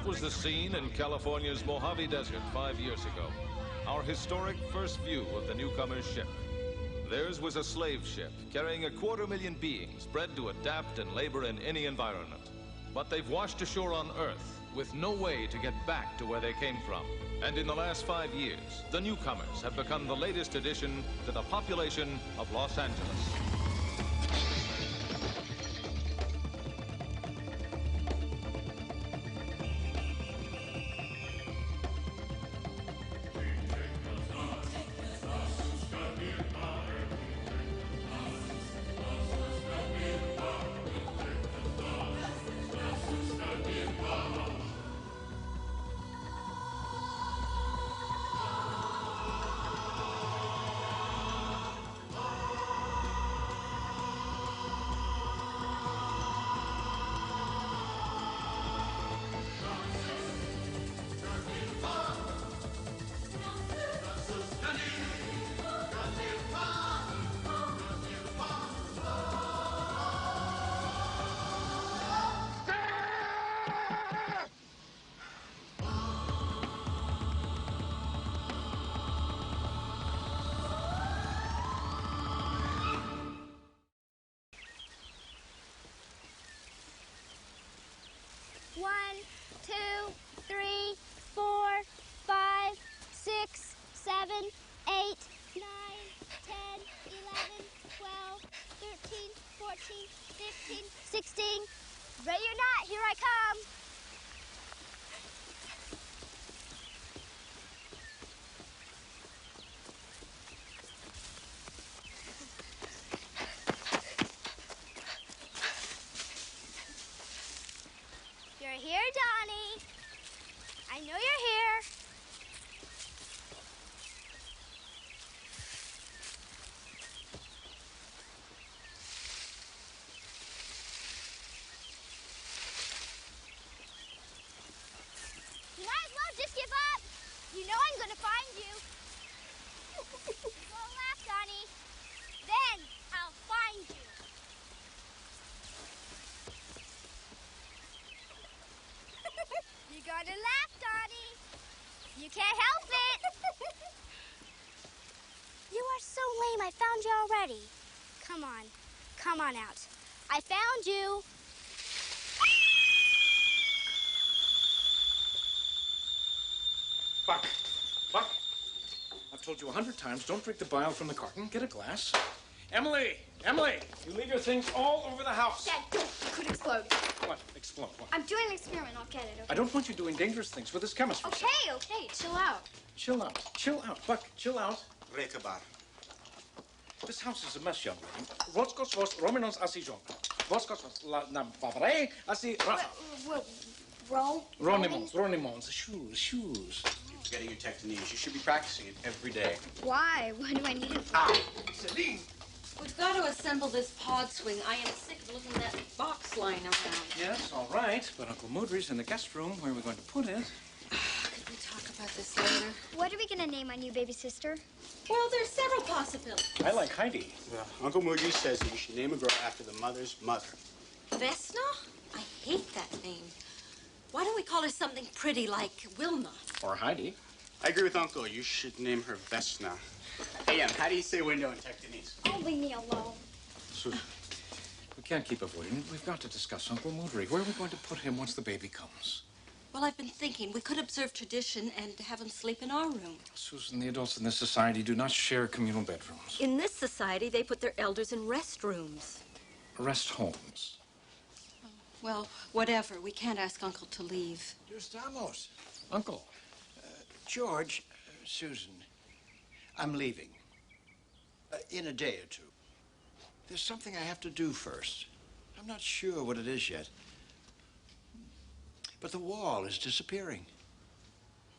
That was the scene in California's Mojave Desert 5 years ago. Our historic first view of the newcomer's ship. Theirs was a slave ship carrying 250,000 beings bred to adapt and labor in any environment. But they've washed ashore on Earth with no way to get back to where they came from. And in the last 5 years, the newcomers have become the latest addition to the population of Los Angeles. One, two, three, 4, 5, 6, 7, 8, 9, 10, 11, 12, 13, 14, 15, 16. Ready or not, here I come. You're here, Donnie. I know you're here. You might as well just give up. You know I'm gonna find you. Go laugh, Donnie. Then I'll find you. You're gonna laugh, Donnie. You can't help it. You are so lame, I found you already. Come on. Come on out. I found you. Buck. Buck. I've told you 100 times, don't drink the bile from the carton. Get a glass. Emily! Emily! You leave your things all over the house. Dad, don't. It could explode. What? Explode? What? I'm doing an experiment. I'll get it, okay? I don't want you doing dangerous things with this chemistry. Okay, okay. Chill out. Chill out. Chill out. Buck, chill out. Rekabar. This house is a mess, young lady. Voskos vos rominos asi jon. Voskos vos la nam favre asi rafa. Ronimons. Shoes. You're forgetting your techniques. You should be practicing it every day. Why? What do I need it for? Ah! Celine! We've got to assemble this pod swing. I am sick of looking at that box lying around. Yes, all right. But Uncle Moodry's in the guest room. Where are we going to put it? Could we talk about this later? What are we gonna name my new baby sister? Well, there's several possibilities. I like Heidi. Well, Uncle Moody says that you should name a girl after the mother's mother. Vesna? I hate that name. Why don't we call her something pretty like Wilma? Or Heidi. I agree with Uncle. You should name her Vesna. Hey, how do you say window in Tectonese? Oh, leave me alone. Susan, we can't keep avoiding it. We've got to discuss Uncle Moodry. Where are we going to put him once the baby comes? Well, I've been thinking we could observe tradition and have him sleep in our room. Susan, the adults in this society do not share communal bedrooms. In this society, they put their elders in restrooms. Rest homes. Well, whatever. We can't ask Uncle to leave. Estamos. Uncle. George, Susan, I'm leaving. In a day or two. There's something I have to do first. I'm not sure what it is yet. But the wall is disappearing.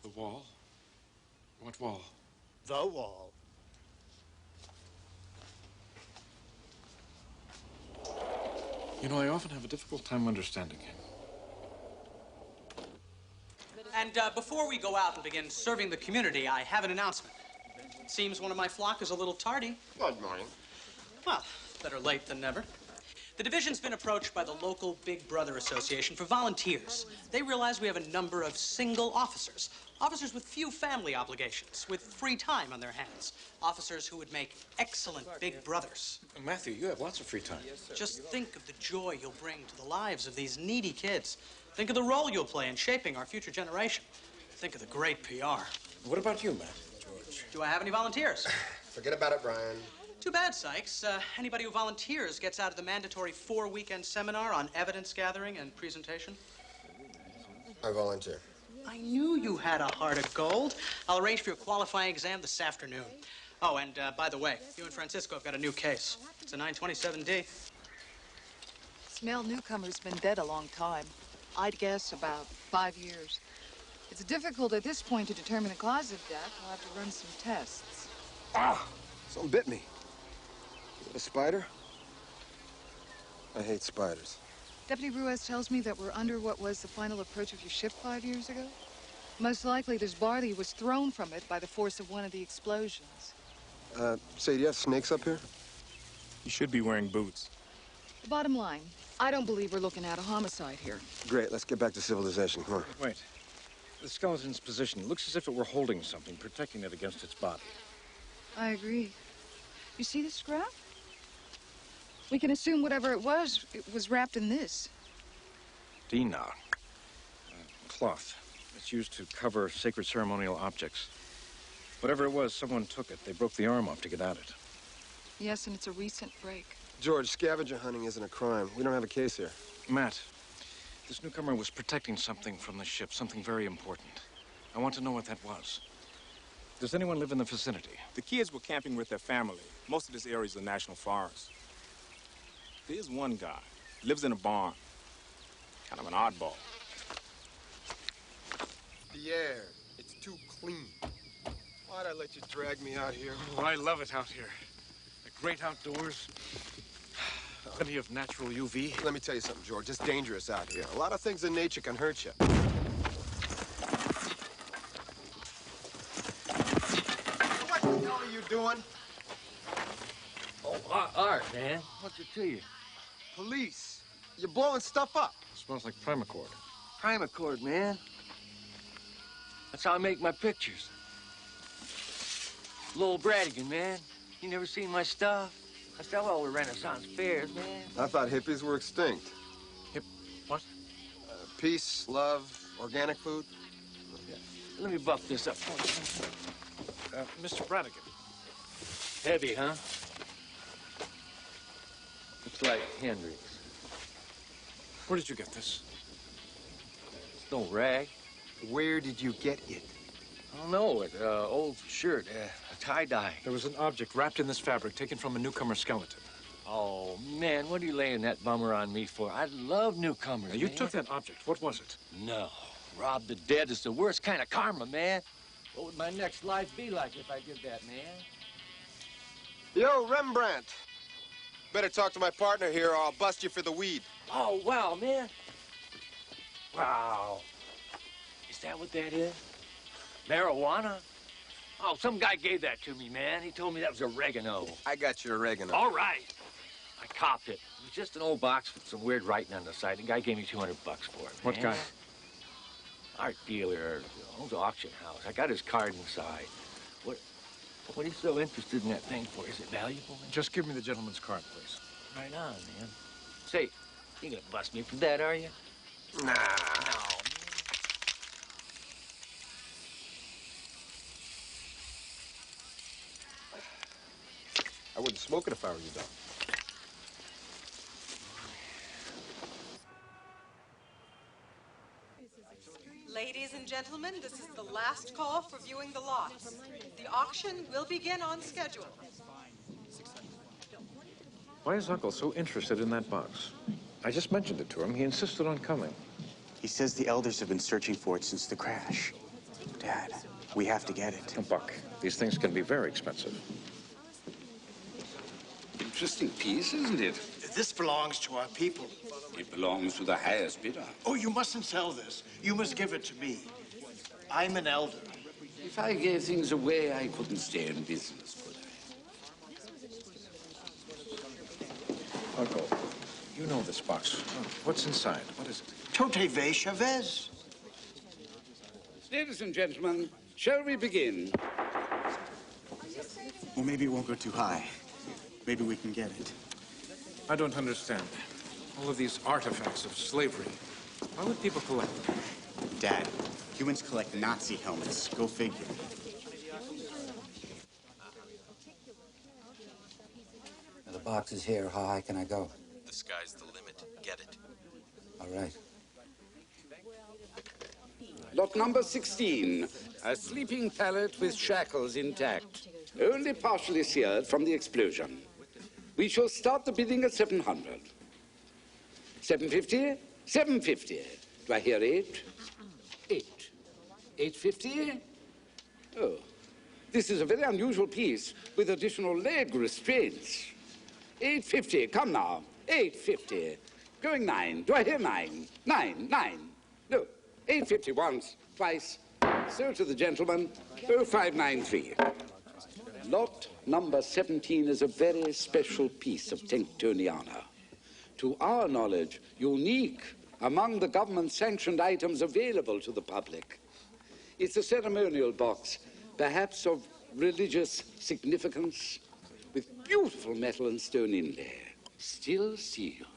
The wall? What wall? The wall. You know, I often have a difficult time understanding him. And before we go out and begin serving the community, I have an announcement. It seems one of my flock is a little tardy. Good morning. Well, better late than never. The division's been approached by the local Big Brother Association for volunteers. They realize we have a number of single officers. Officers with few family obligations, with free time on their hands. Officers who would make excellent big brothers. Matthew, you have lots of free time. Just think of the joy you'll bring to the lives of these needy kids. Think of the role you'll play in shaping our future generation. Think of the great PR. What about you, Matt? George? Do I have any volunteers? Forget about it, Brian. Too bad, Sykes. Anybody who volunteers gets out of the mandatory 4-weekend seminar on evidence gathering and presentation. I volunteer. I knew you had a heart of gold. I'll arrange for your qualifying exam this afternoon. Oh, and by the way, you and Francisco have got a new case. It's a 927D. Smell Newcomer's been dead a long time. I'd guess about 5 years. It's difficult at this point to determine the cause of death. We'll have to run some tests. Ah! Something bit me. A spider? I hate spiders. Deputy Ruiz tells me that we're under what was the final approach of your ship 5 years ago. Most likely this barley was thrown from it by the force of one of the explosions. Say, do you have snakes up here? You should be wearing boots. The bottom line, I don't believe we're looking at a homicide here. Great, let's get back to civilization. Come on. Wait. The skeleton's position looks as if it were holding something, protecting it against its body. I agree. You see this scrap? We can assume whatever it was wrapped in this. Dina. Cloth. It's used to cover sacred ceremonial objects. Whatever it was, someone took it. They broke the arm off to get at it. Yes, and it's a recent break. George, scavenger hunting isn't a crime. We don't have a case here. Matt, this newcomer was protecting something from the ship, something very important. I want to know what that was. Does anyone live in the vicinity? The kids were camping with their family. Most of this area is a national forest. There's one guy. Lives in a barn. Kind of an oddball. The air, it's too clean. Why'd I let you drag me out here? Oh, I love it out here. The great outdoors. Plenty of natural UV. Let me tell you something, George. It's dangerous out here. A lot of things in nature can hurt you. What the hell are you doing? Oh, Art, man. What's it to you? Police. You're blowing stuff up. Smells like Primacord. Primacord, man. That's how I make my pictures. Lowell Bradigan, man. You never seen my stuff? I sell all the Renaissance fairs, man. I thought hippies were extinct. What? Peace, love, organic food. Yeah. Let me buff this up for you. Mr. Bradigan. Heavy, huh? Looks like Hendrix. Where did you get this? It's no rag. Where did you get it? I don't know. An old shirt, a tie-dye. There was an object wrapped in this fabric taken from a newcomer skeleton. Oh, man, what are you laying that bummer on me for? I love newcomers, Now, you man. took that object. What was it? No. Rob the dead is the worst kind of karma, man. What would my next life be like if I did that, man? Yo, Rembrandt. Better talk to my partner here or I'll bust you for the weed. Oh, wow, man. Wow. Is that what that is? Marijuana? Oh, some guy gave that to me, man. He told me that was oregano. I got your oregano. All right. I copped it. It was just an old box with some weird writing on the side. The guy gave me $200 for it, What man. guy? Art dealer, owns an auction house. I got his card inside. What are you so interested in that thing for? Is it valuable, man? Just give me the gentleman's card, please. Right on, man. Say, you gonna bust me for that, are you? Nah. No, I wouldn't smoke it if I were you, though. Ladies and gentlemen, this is the last call for viewing the lots. The auction will begin on schedule. Why is Uncle so interested in that box? I just mentioned it to him. He insisted on coming. He says the elders have been searching for it since the crash. Dad, we have to get it. Buck, these things can be very expensive. Interesting piece, isn't it? This belongs to our people. It belongs to the highest bidder. Oh, you mustn't sell this. You must give it to me. I'm an elder. If I gave things away, I couldn't stay in business, could I? Uncle, You know this box. What's inside? What is it? Tote ve Chavez. Ladies and gentlemen, shall we begin? Well, maybe it won't go too high. Maybe we can get it. I don't understand. All of these artifacts of slavery. Why would people collect them? Dad, humans collect Nazi helmets. Go figure. The box is here. How high can I go? The sky's the limit. Get it. All right. Lot number 16. A sleeping pallet with shackles intact. Only partially seared from the explosion. We shall start the bidding at 700. 750? 750. Do I hear 8? 8. 850? Oh, this is a very unusual piece with additional leg restraints. 850, come now. 850. Going 9. Do I hear 9? 9, 9. No, 850 once, twice. So to the gentleman, 0593. Lot number 17 is a very special piece of Tectoniana. To our knowledge, unique among the government-sanctioned items available to the public. It's a ceremonial box, perhaps of religious significance, with beautiful metal and stone inlay, still sealed.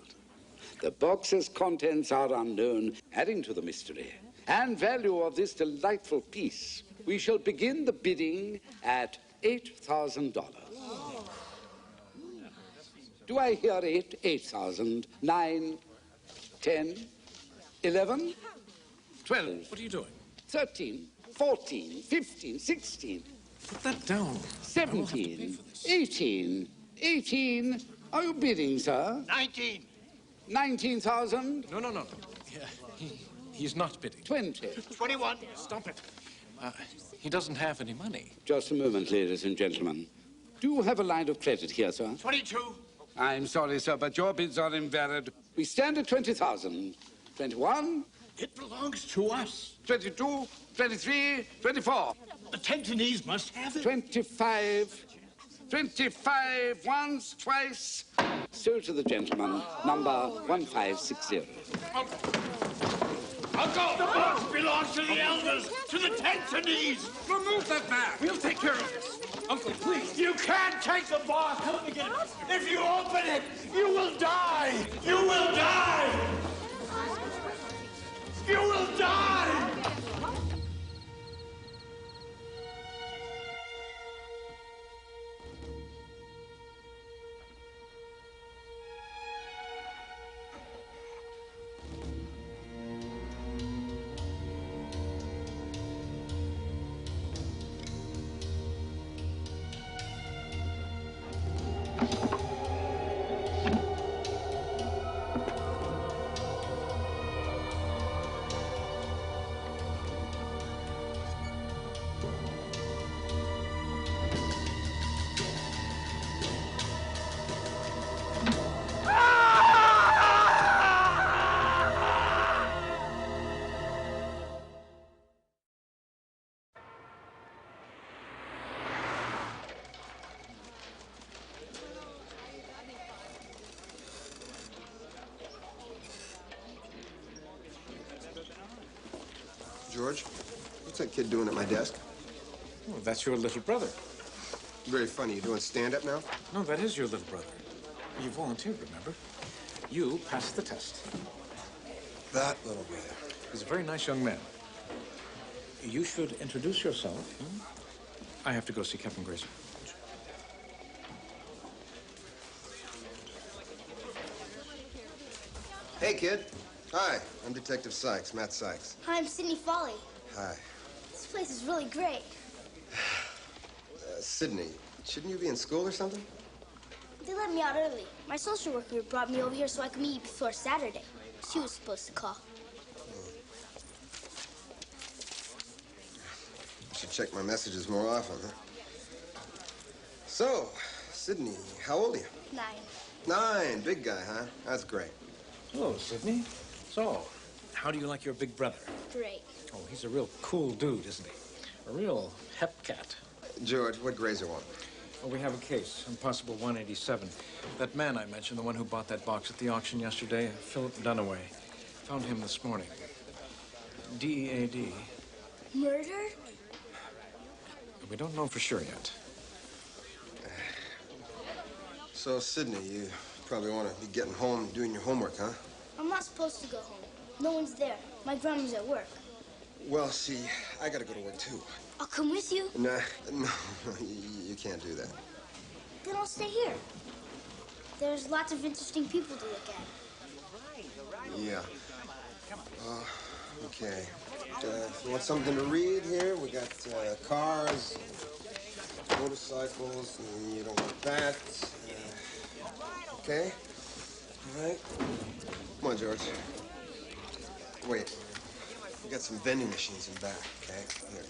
The box's contents are unknown, adding to the mystery and value of this delightful piece. We shall begin the bidding at $8,000. Do I hear 8? 8,000. 9, 10, 11, 12. What are you doing? 13, 14, 15, 16. Put that down. 17, 18, 18. Are you bidding, sir? 19. 19,000? No. He's not bidding. 20. 21. Stop it. He doesn't have any money. Just a moment, ladies and gentlemen. Do you have a line of credit here, sir? 22. I'm sorry, sir, but your bids are invalid. We stand at 20,000. 21. It belongs to us. 22, 23, 24. The Tentonese must have it. 25. 25 once, twice. So to the gentleman, number 1560. Uncle, the box belongs to the elders, to the Tentonese. Remove that man. We'll take care of this. Uncle, please. You can't take the box. Help me get it. If you open it, you will die. You will die. You will die. George, what's that kid doing at my desk? Oh, that's your little brother. Very funny. You doing stand-up now? No, that is your little brother. You volunteered, remember? You passed the test. That little brother. He's a very nice young man. You should introduce yourself. I have to go see Captain Grazer. Hey, kid. Hi, I'm Detective Sykes, Matt Sykes. Hi, I'm Sydney Foley. Hi. This place is really great. Sydney, shouldn't you be in school or something? They let me out early. My social worker brought me over here so I could meet you before Saturday. She was supposed to call. I should check my messages more often, huh? So, Sydney, how old are you? 9. 9, big guy, huh? That's great. Hello, Sydney. So, how do you like your big brother? Great. Oh, he's a real cool dude, isn't he? A real hep cat. George, what Grazer want? Well, we have a case, impossible 187. That man I mentioned, the one who bought that box at the auction yesterday, Philip Dunaway. Found him this morning. D-E-A-D. Murder? We don't know for sure yet. So, Sydney, you probably want to be getting home doing your homework, huh? I'm not supposed to go home. No one's there. My grandma's at work. Well, see, I gotta go to work, too. I'll come with you. Nah, no, you can't do that. Then I'll stay here. There's lots of interesting people to look at. Yeah. Okay. If you want something to read here, we got cars, motorcycles, and you don't want that. Okay? All right. Come on, George. Wait. We got some vending machines in back, okay? Here.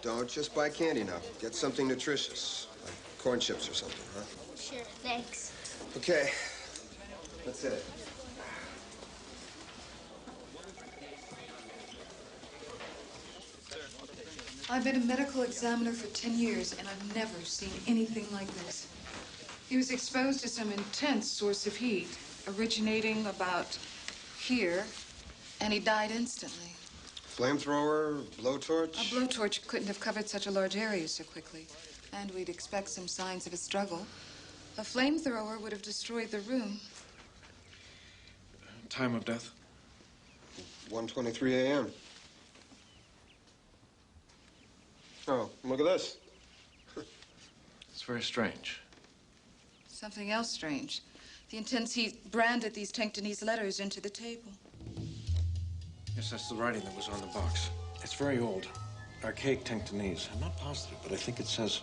Don't just buy candy now. Get something nutritious, like corn chips or something, huh? Sure, thanks. Okay. That's it. I've been a medical examiner for 10 years, and I've never seen anything like this. He was exposed to some intense source of heat, originating about here, and he died instantly. Flamethrower, blowtorch? A blowtorch couldn't have covered such a large area so quickly, and we'd expect some signs of a struggle. A flamethrower would have destroyed the room. Time of death? 1:23 a.m. Oh, look at this. It's very strange. Something else strange. The intense heat branded these Tenctonese letters into the table. Yes, that's the writing that was on the box. It's very old. Archaic Tenctonese. I'm not positive, but I think it says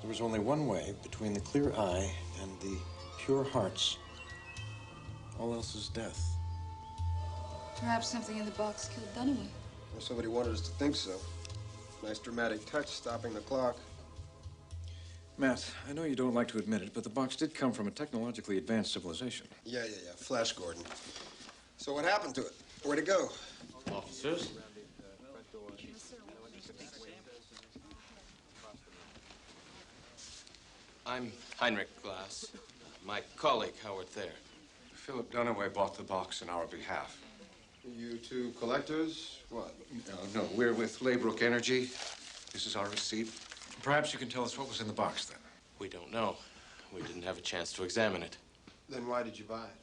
there was only one way between the clear eye and the pure hearts. All else is death. Perhaps something in the box killed Dunaway. Well, somebody wanted us to think so. Nice dramatic touch, stopping the clock. Matt, I know you don't like to admit it, but the box did come from a technologically advanced civilization. Yeah. Flash Gordon. So what happened to it? Where'd it go? Officers? I'm Heinrich Glass. My colleague, Howard Thayer. Philip Dunaway bought the box on our behalf. You two collectors? What? No, we're with Laybrook Energy. This is our receipt. Perhaps you can tell us what was in the box, then. We don't know. We didn't have a chance to examine it. Then why did you buy it?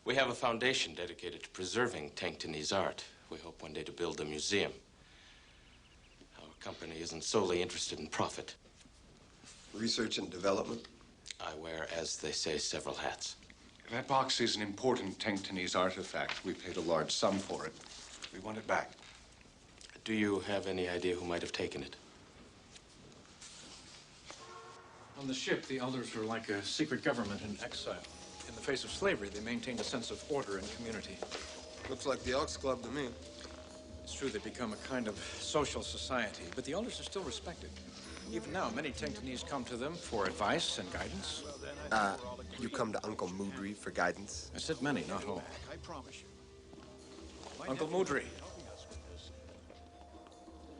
We have a foundation dedicated to preserving Tenctonese art. We hope one day to build a museum. Our company isn't solely interested in profit. Research and development? I wear, as they say, several hats. That box is an important Tenctonese artifact. We paid a large sum for it. We want it back. Do you have any idea who might have taken it? On the ship, the elders were like a secret government in exile. In the face of slavery, they maintained a sense of order and community. Looks like the Elks Club to me. It's true they've become a kind of social society, but the elders are still respected. Even now, many Tenctonese come to them for advice and guidance. You come to Uncle Moodry for guidance? I said many, not all. I promise you. Uncle Moodry.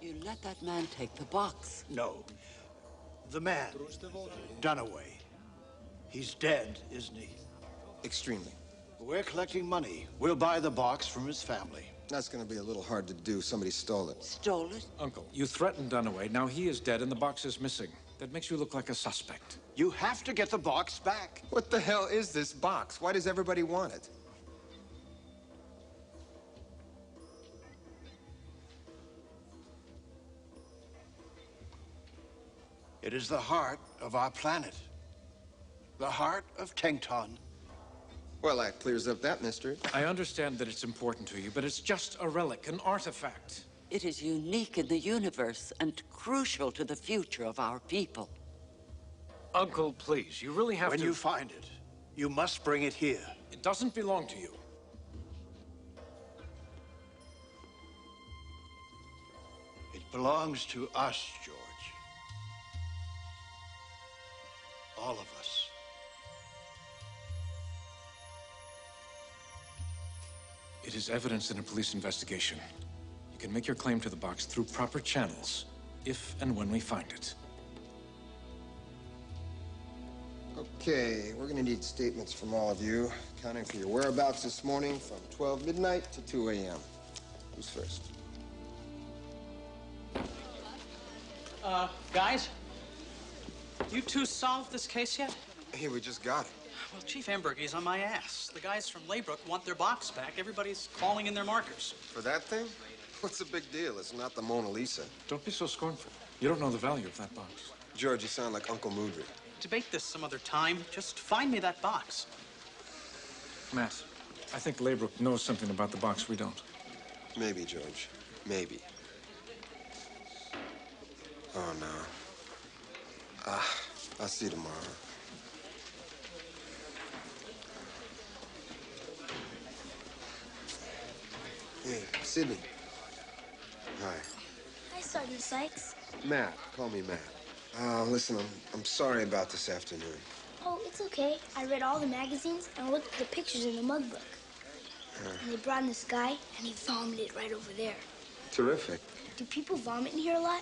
You let that man take the box. No. The man, Dunaway. He's dead, isn't he? Extremely. We're collecting money. We'll buy the box from his family. That's going to be a little hard to do. Somebody stole it. Stole it? Uncle, you threatened Dunaway. Now he is dead and the box is missing. That makes you look like a suspect. You have to get the box back. What the hell is this box? Why does everybody want it? It is the heart of our planet. The heart of Tengton. Well, that clears up that mystery. I understand that it's important to you, but it's just a relic, an artifact. It is unique in the universe and crucial to the future of our people. Uncle, please, you really have When to... you find it, you must bring it here. It doesn't belong to you. It belongs to us, George. All of us. It is evidence in a police investigation. You can make your claim to the box through proper channels, if and when we find it. Okay, we're gonna need statements from all of you, accounting for your whereabouts this morning from 12 midnight to 2 a.m. Who's first? Guys, you two solved this case yet? Hey, we just got it. Well, Chief Embergy's on my ass. The guys from Laybrook want their box back. Everybody's calling in their markers. For that thing? What's the big deal? It's not the Mona Lisa. Don't be so scornful. You don't know the value of that box. George, you sound like Uncle Moodry. Debate this some other time. Just find me that box. Matt, I think Laybrook knows something about the box we don't. Maybe, George. Maybe. Oh, no. I'll see you tomorrow. Hey, Sydney. Hi. Hi, Sergeant Sykes. Matt. Call me Matt. Listen, I'm sorry about this afternoon. Oh, it's okay. I read all the magazines and looked at the pictures in the mug book. And they brought in this guy, and he vomited right over there. Terrific. Do people vomit in here a lot?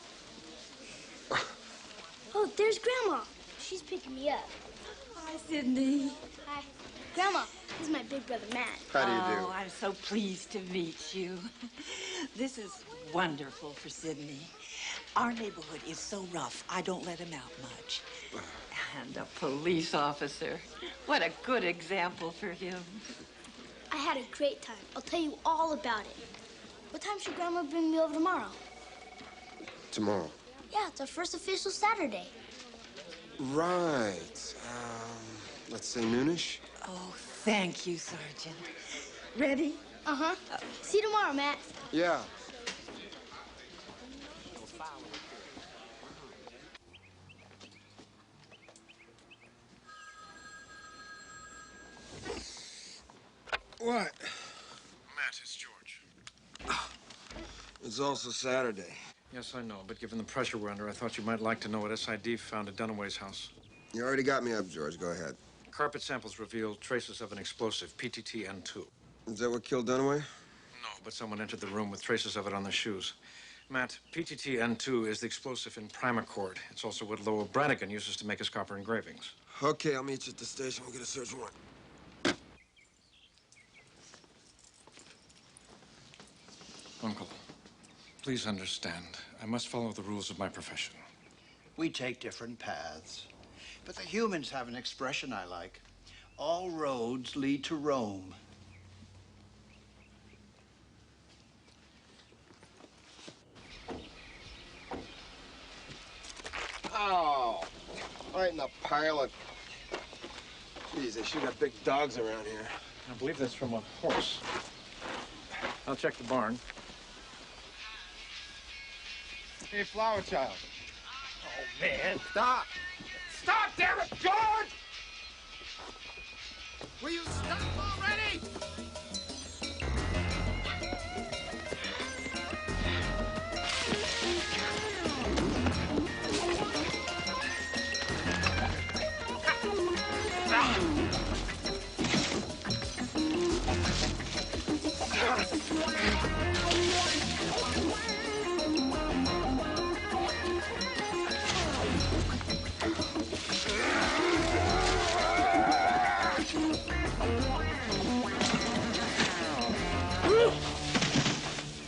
Oh, there's Grandma. She's picking me up. Hi, Sydney. Hi. Grandma, this is my big brother, Matt. How do you do? Oh, I'm so pleased to meet you. This is wonderful for Sydney. Our neighborhood is so rough, I don't let him out much. And a police officer. What a good example for him. I had a great time. I'll tell you all about it. What time should Grandma bring me over tomorrow? Tomorrow. Yeah, it's our first official Saturday. Right. Let's say noonish. Oh, thank you, Sergeant. Ready? Uh-huh. See you tomorrow, Matt. Yeah. What? Matt, it's George. It's also Saturday. Yes, I know, but given the pressure we're under, I thought you might like to know what SID found at Dunaway's house. You already got me up, George. Go ahead. Carpet samples revealed traces of an explosive, PTT-N2. Is that what killed Dunaway? No, but someone entered the room with traces of it on their shoes. Matt, PTT-N2 is the explosive in primacord. It's also what Lowell Brannigan uses to make his copper engravings. Okay, I'll meet you at the station. We'll get a search warrant. Uncle, please understand. I must follow the rules of my profession. We take different paths. But the humans have an expression I like. All roads lead to Rome. Oh, right in the pile of... Geez, they sure got big dogs around here. I believe that's from a horse. I'll check the barn. Hey, Flower Child. Oh, man. Stop! Stop, damn it, George! Will you stop already?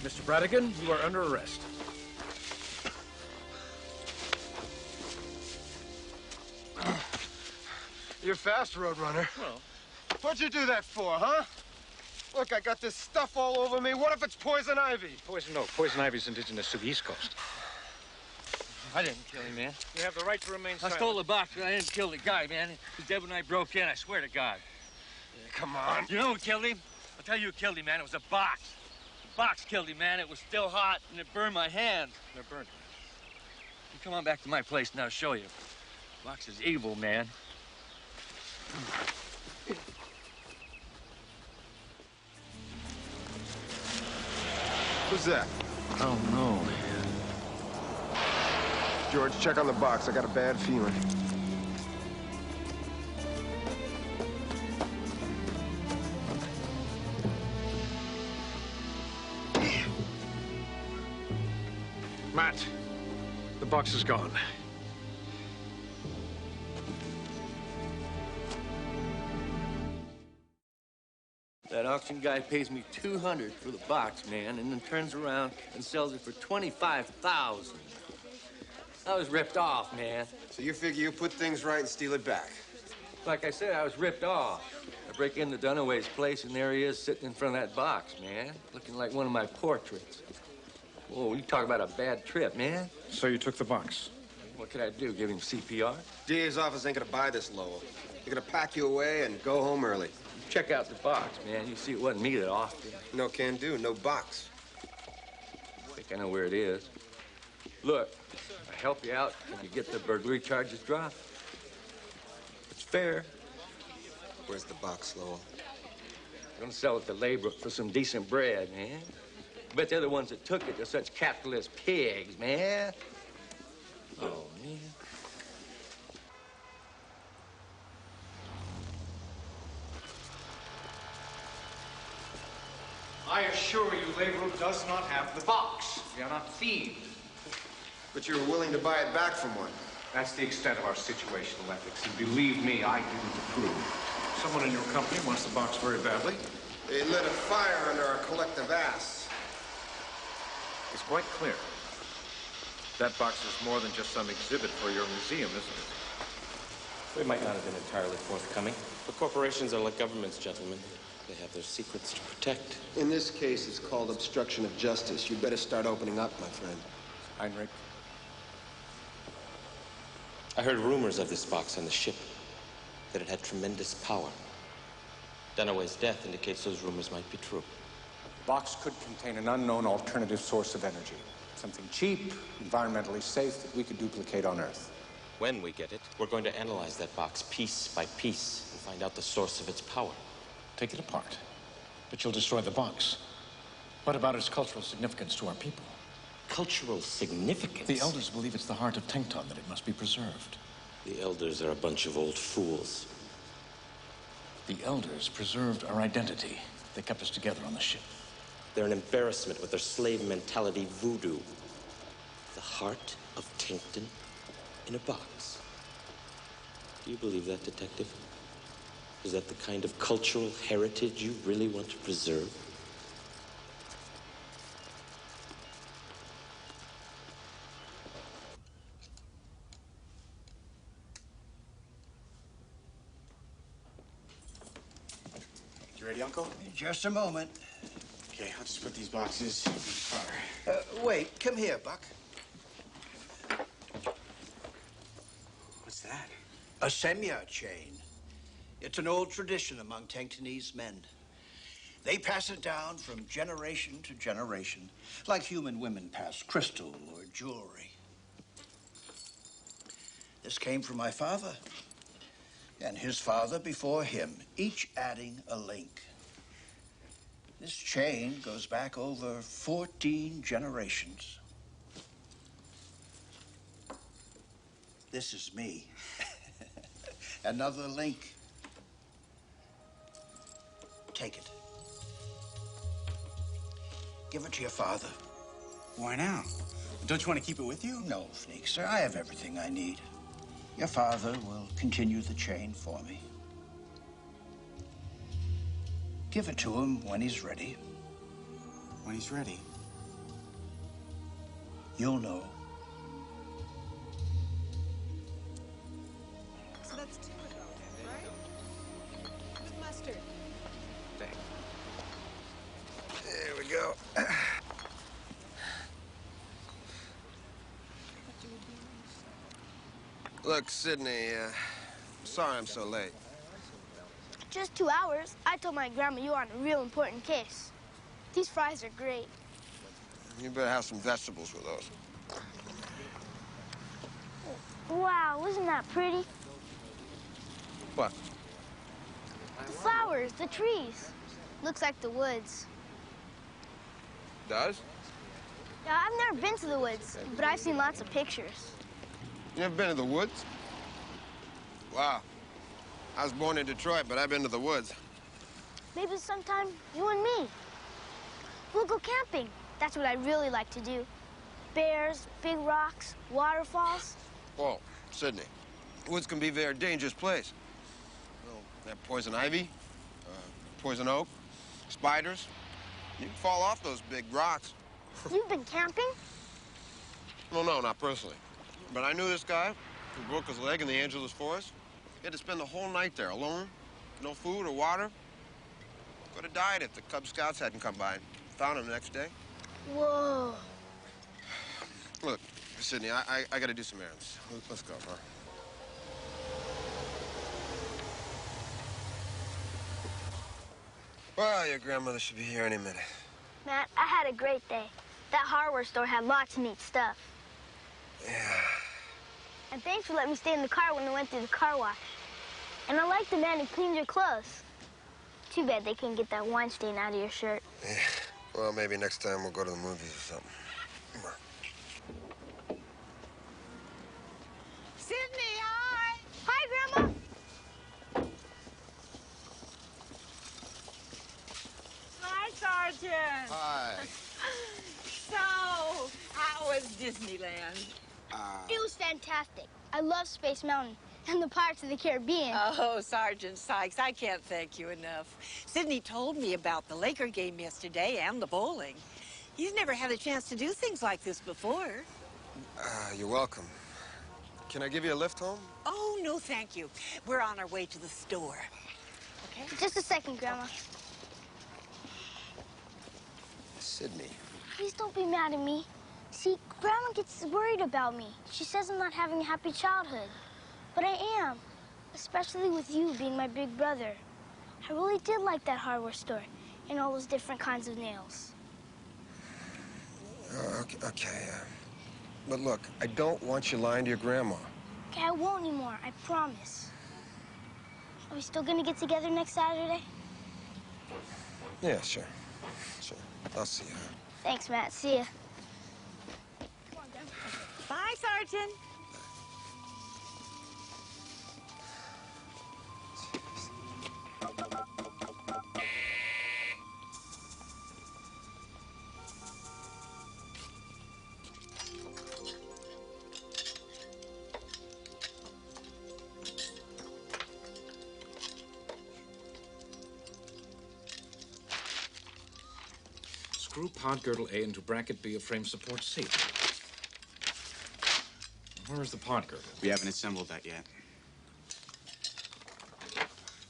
Mr. Brannigan, you are under arrest. You're fast, Roadrunner. Well, What'd you do that for, huh? Look, I got this stuff all over me. What if it's poison ivy? Poison ivy's indigenous to the East Coast. I didn't kill him, man. You have the right to remain I silent. stole the box, but I didn't kill the guy, man. It was dead when I broke in, I swear to God. Come on. You know who killed him? I'll tell you who killed him, man. It was a box. The box killed him, man. It was still hot, and it burned my hand. They're burnt. You come on back to my place, and I'll show you. The box is evil, man. Who's that? Oh, no. George, check on the box. I got a bad feeling. Matt, the box is gone. That auction guy pays me $200 for the box, man, and then turns around and sells it for $25,000. I was ripped off, man. So you figure you put things right and steal it back? Like I said, I was ripped off. I break into Dunaway's place, and there he is sitting in front of that box, man, looking like one of my portraits. Whoa, you talk about a bad trip, man. So you took the box? What could I do, give him CPR? DA's office ain't gonna buy this, Lowell. They're gonna pack you away and go home early. Check out the box, man. You see, it wasn't me that offed it. No can do, no box. I think I know where it is. Look, I help you out, and you get the burglary charges dropped. It's fair. Where's the box, Lowell? I'm gonna sell it to Laybrook for some decent bread, man. I bet they're the ones that took it. They're such capitalist pigs, man. Oh, man. I assure you, Laybrook does not have the box. We are not thieves. But you were willing to buy it back from one. That's the extent of our situational ethics. And believe me, I didn't approve. Someone in your company wants the box very badly. They lit a fire under our collective ass. It's quite clear. That box is more than just some exhibit for your museum, isn't it? We might not have been entirely forthcoming, but corporations are like governments, gentlemen. They have their secrets to protect. In this case, it's called obstruction of justice. You'd better start opening up, my friend. Heinrich? I heard rumors of this box on the ship, that it had tremendous power. Dunaway's death indicates those rumors might be true. The box could contain an unknown alternative source of energy. Something cheap, environmentally safe that we could duplicate on Earth. When we get it, we're going to analyze that box piece by piece and find out the source of its power. Take it apart. But you'll destroy the box. What about its cultural significance to our people? Cultural significance? The elders believe it's the heart of Tengton, that it must be preserved. The elders are a bunch of old fools. The elders preserved our identity. They kept us together on the ship. They're an embarrassment with their slave mentality voodoo. The heart of Tengton in a box. Do you believe that, Detective? Is that the kind of cultural heritage you really want to preserve? You ready, Uncle? Just a moment. Okay, I'll just put these boxes in the car. Wait, come here, Buck. What's that? A semya chain. It's an old tradition among Tengtonese men. They pass it down from generation to generation, like human women pass crystal or jewelry. This came from my father and his father before him, each adding a link. This chain goes back over 14 generations. This is me. Another link. Take it. Give it to your father. Why now? Don't you want to keep it with you? No, Sneak, sir. I have everything I need. Your father will continue the chain for me. Give it to him when he's ready. When he's ready? You'll know. So that's 2 ago, right? With mustard. Thanks. There we go. Look, Sydney, sorry I'm so late. Just 2 hours. I told my grandma you were on a real important case. These fries are great. You better have some vegetables with those. Wow, isn't that pretty? What? The flowers, the trees. Looks like the woods. Does? Yeah, I've never been to the woods, but I've seen lots of pictures. You never been to the woods? Wow. I was born in Detroit, but I've been to the woods. Maybe sometime you and me. We'll go camping. That's what I really like to do. bears, big rocks, waterfalls. Whoa, Sydney. Woods can be a very dangerous place. Well, they have poison ivy, poison oak, spiders. You can fall off those big rocks. You've been camping? Well, no, not personally. But I knew this guy who broke his leg in the Angeles forest. He had to spend the whole night there alone, no food or water. Could have died if the Cub Scouts hadn't come by and found him the next day. Whoa. Look, Sydney, I got to do some errands. Let's go, huh? Well, your grandmother should be here any minute. Matt, I had a great day. That hardware store had lots of neat stuff. Yeah. And thanks for letting me stay in the car when we went through the car wash. And I like the man who cleaned your clothes. Too bad they couldn't get that wine stain out of your shirt. Yeah. Well, maybe next time we'll go to the movies or something. Come on. Sydney, hi. Hi, Grandma. Hi, Sergeant. Hi. So, how was Disneyland? It was fantastic. I love Space Mountain and the Pirates of the Caribbean. Oh, Sergeant Sykes, I can't thank you enough. Sydney told me about the Laker game yesterday and the bowling. He's never had a chance to do things like this before. You're welcome. Can I give you a lift home? Oh, no, thank you. We're on our way to the store. Okay? Just a second, Grandma. Sydney. Please don't be mad at me. See, Grandma gets worried about me. She says I'm not having a happy childhood. But I am, especially with you being my big brother. I really did like that hardware store and all those different kinds of nails. Okay. But look, I don't want you lying to your grandma. Okay, I won't anymore, I promise. Are we still gonna get together next Saturday? Yeah, sure. Sure. I'll see you. Thanks, Matt. See ya. Bye, Sergeant. Screw pod girdle A into bracket B of frame support C. Where is the pod girdle? We haven't assembled that yet.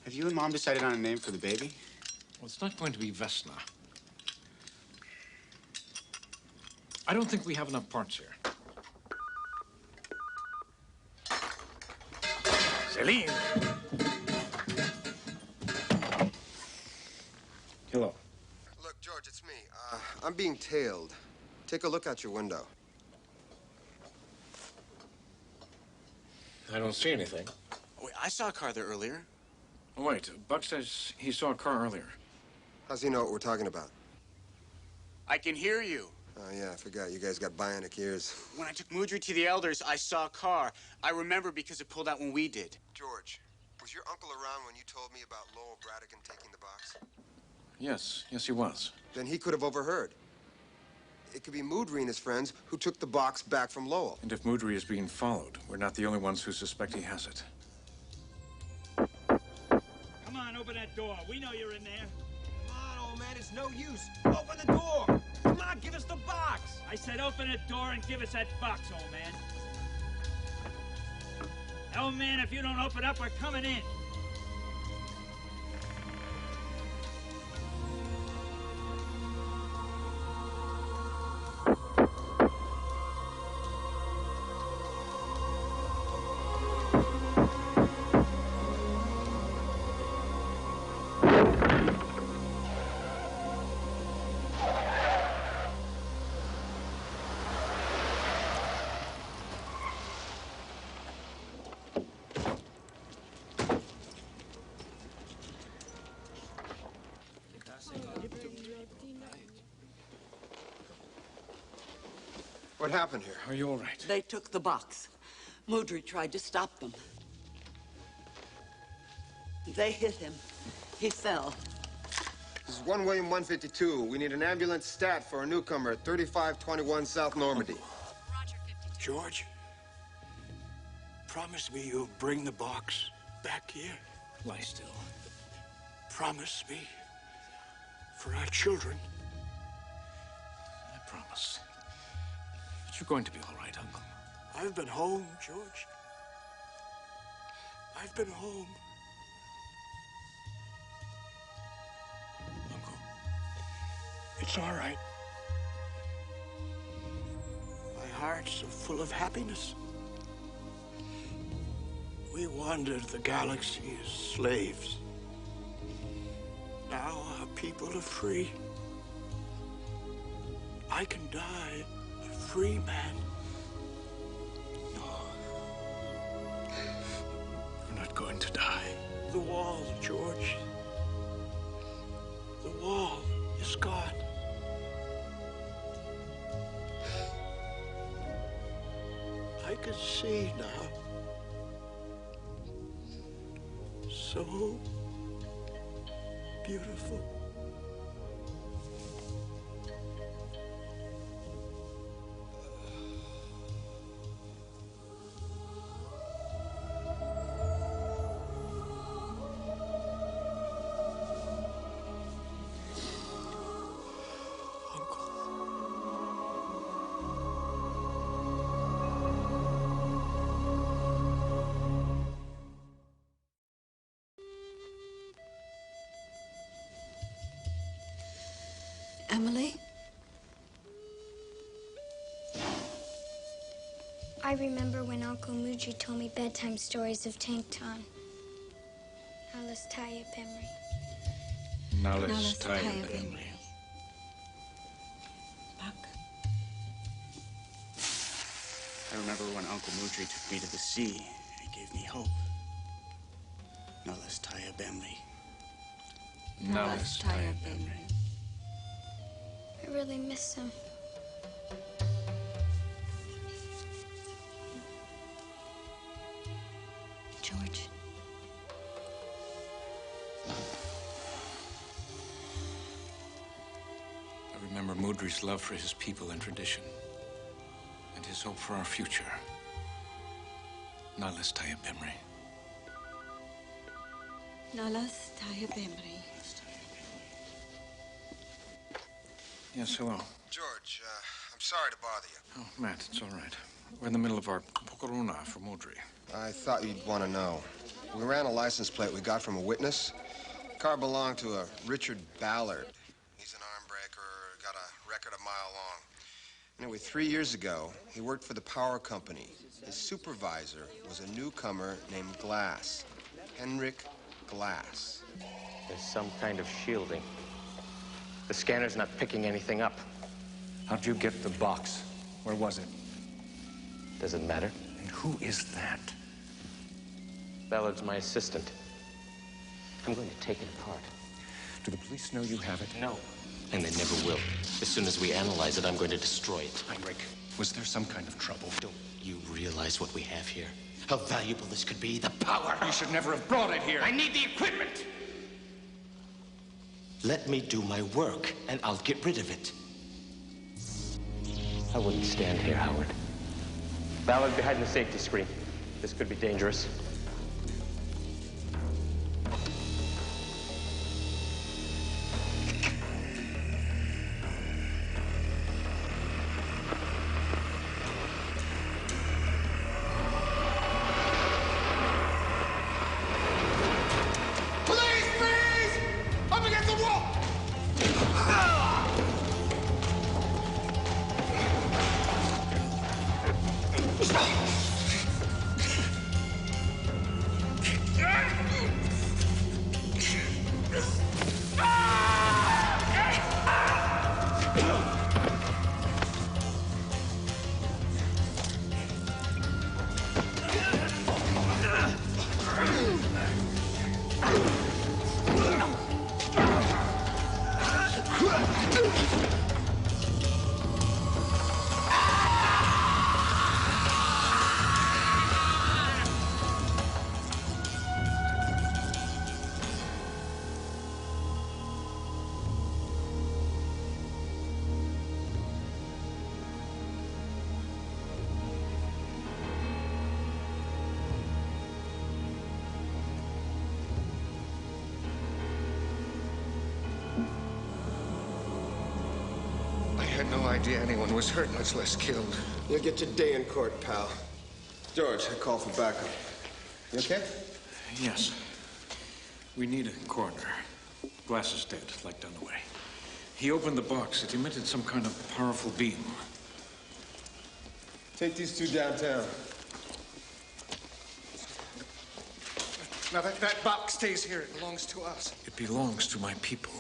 Have you and Mom decided on a name for the baby? Well, it's not going to be Vesna. I don't think we have enough parts here. Celine! Hello. Look, George, it's me. I'm being tailed. Take a look out your window. I don't see anything. Wait, I saw a car there earlier. Oh, wait, Buck says he saw a car earlier. How's he know what we're talking about? I can hear you. Oh, yeah, I forgot. You guys got bionic ears. When I took Mudry to the elders, I saw a car. I remember because it pulled out when we did. George, was your uncle around when you told me about Lowell Bradigan taking the box? Yes, he was. Then he could have overheard. It could be Mudry and his friends who took the box back from Lowell. And if Mudry is being followed, we're not the only ones who suspect he has it. Come on, open that door. We know you're in there. Come on, old man, it's no use. Open the door. Come on, give us the box. I said open that door and give us that box, old man. Old man, if you don't open up, we're coming in. What happened here? Are you all right? They took the box. Mudry tried to stop them. They hit him. He fell. This is 1 William 152. We need an ambulance stat for a newcomer at 3521 South Normandy. George, promise me you'll bring the box back here. Lie still. Promise me for our children. I promise. But you're going to be all right, Uncle. I've been home, George. I've been home. Uncle, it's all right. My heart's so full of happiness. We wandered the galaxy as slaves. Now our people are free. I can die a free man. You're not going to die. The wall, George. The wall is gone. I can see now. So beautiful. Emily? I remember when Uncle Mudry told me bedtime stories of Tankton. Now let's tie up Emery. Now let's tie up Emery. I remember when Uncle Mudry took me to the sea. He gave me hope. Now let's tie up Emily. Now let's tie up Emery. I really miss him. George. I remember Mudry's love for his people and tradition, and his hope for our future. Now let's tie up Emery. Now let's tie up Emery. Yes, hello. George, I'm sorry to bother you. Oh, Matt, it's all right. We're in the middle of our pokoruna for Mudry. I thought you'd want to know. We ran a license plate we got from a witness. The car belonged to a Richard Ballard. He's an arm breaker, got a record a mile long. Anyway, 3 years ago, he worked for the power company. His supervisor was a newcomer named Glass, Henrik Glass. There's some kind of shielding. The scanner's not picking anything up. How'd you get the box? Where was it? Does it matter? And who is that? Ballard's my assistant. I'm going to take it apart. Do the police know you have it? No. And they never will. As soon as we analyze it, I'm going to destroy it. Heinrich, was there some kind of trouble? Don't you realize what we have here? How valuable this could be? The power! You should never have brought it here. I need the equipment! Let me do my work, and I'll get rid of it. I wouldn't stand here, Howard. Ballard behind the safety screen. This could be dangerous. idea anyone was hurt, much less killed. You'll get your day in court, pal. George, I call for backup. You okay? Yes. We need a coroner. Glass is dead, like Dunaway. He opened the box. It emitted some kind of powerful beam. Take these two downtown. Now, that box stays here. It belongs to us. It belongs to my people.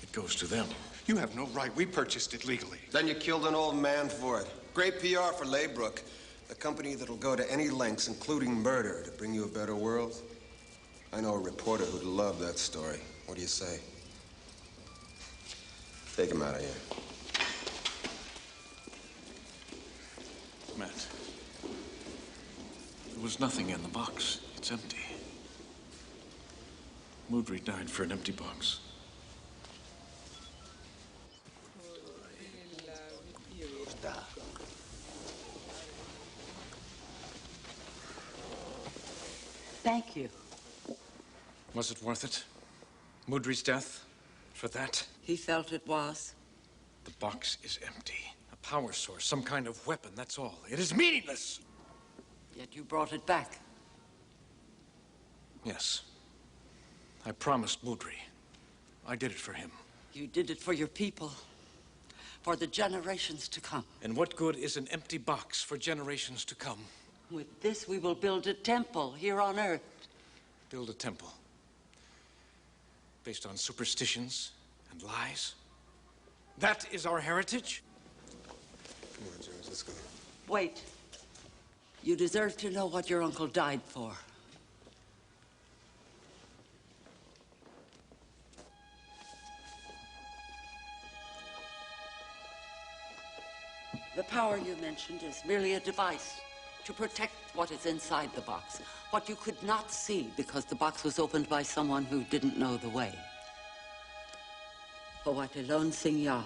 It goes to them. You have no right. We purchased it legally. Then you killed an old man for it. Great PR for Laybrook, a company that'll go to any lengths, including murder, to bring you a better world. I know a reporter who'd love that story. What do you say? Take him out of here. Matt, there was nothing in the box. It's empty. Moodry died for an empty box. Thank you. Was it worth it? Moodry's death? For that? He felt it was. The box is empty. A power source, some kind of weapon, that's all. It is meaningless! Yet you brought it back. Yes. I promised Moodry. I did it for him. You did it for your people. For the generations to come. And what good is an empty box for generations to come? With this, we will build a temple here on Earth. Build a temple. Based on superstitions and lies? That is our heritage? Come on, George, let's go. Wait. You deserve to know what your uncle died for. The power you mentioned is merely a device to protect what is inside the box. What you could not see because the box was opened by someone who didn't know the way. Poatelon Singya,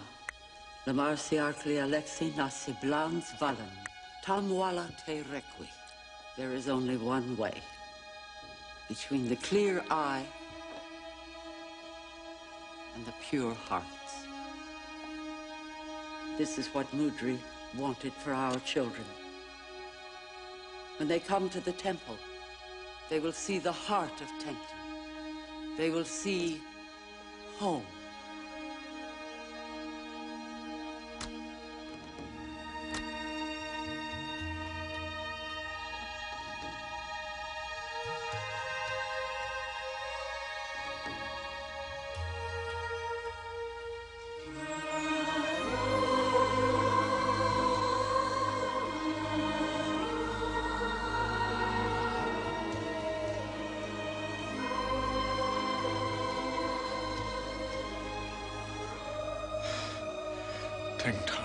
le Marciarcli Alexi Nasiblans Valan, Tamwala Te Requi. There is only one way. Between the clear eye and the pure hearts. This is what Moodry wanted for our children. When they come to the temple, they will see the heart of Tenkton. They will see home. Tenkton.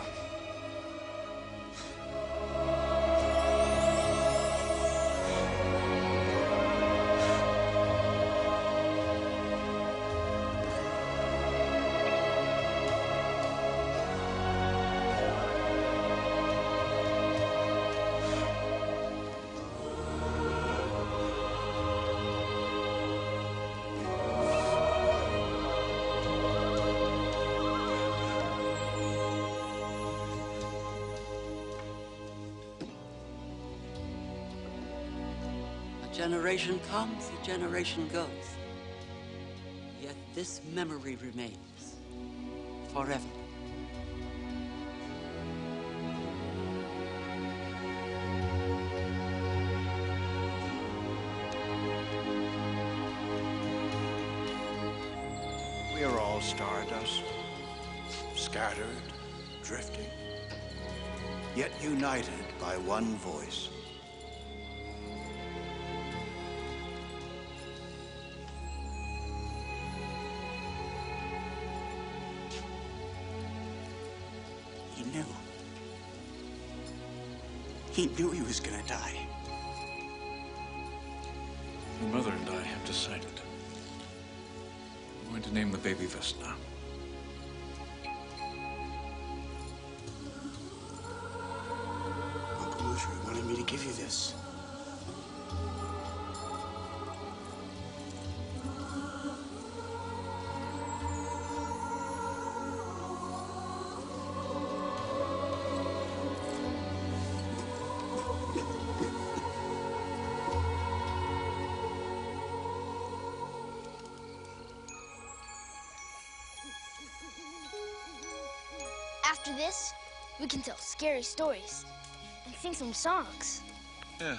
A generation comes, a generation goes. Yet this memory remains forever. We are all stardust, scattered, drifting, yet united by one voice. He knew. He knew he was gonna die. Your mother and I have decided. We're going to name the baby Vesna. Uncle Lucia wanted me to give you this. After this, we can tell scary stories and sing some songs. Yeah.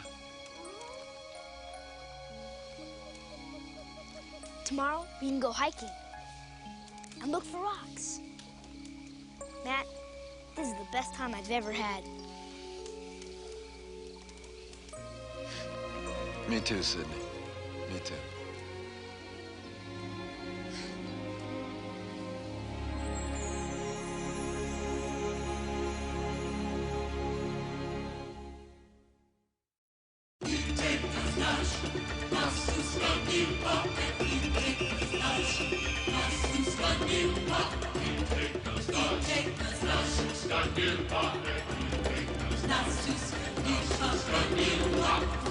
Tomorrow, we can go hiking and look for rocks. Matt, this is the best time I've ever had. Me too, Sydney. Me too. Nas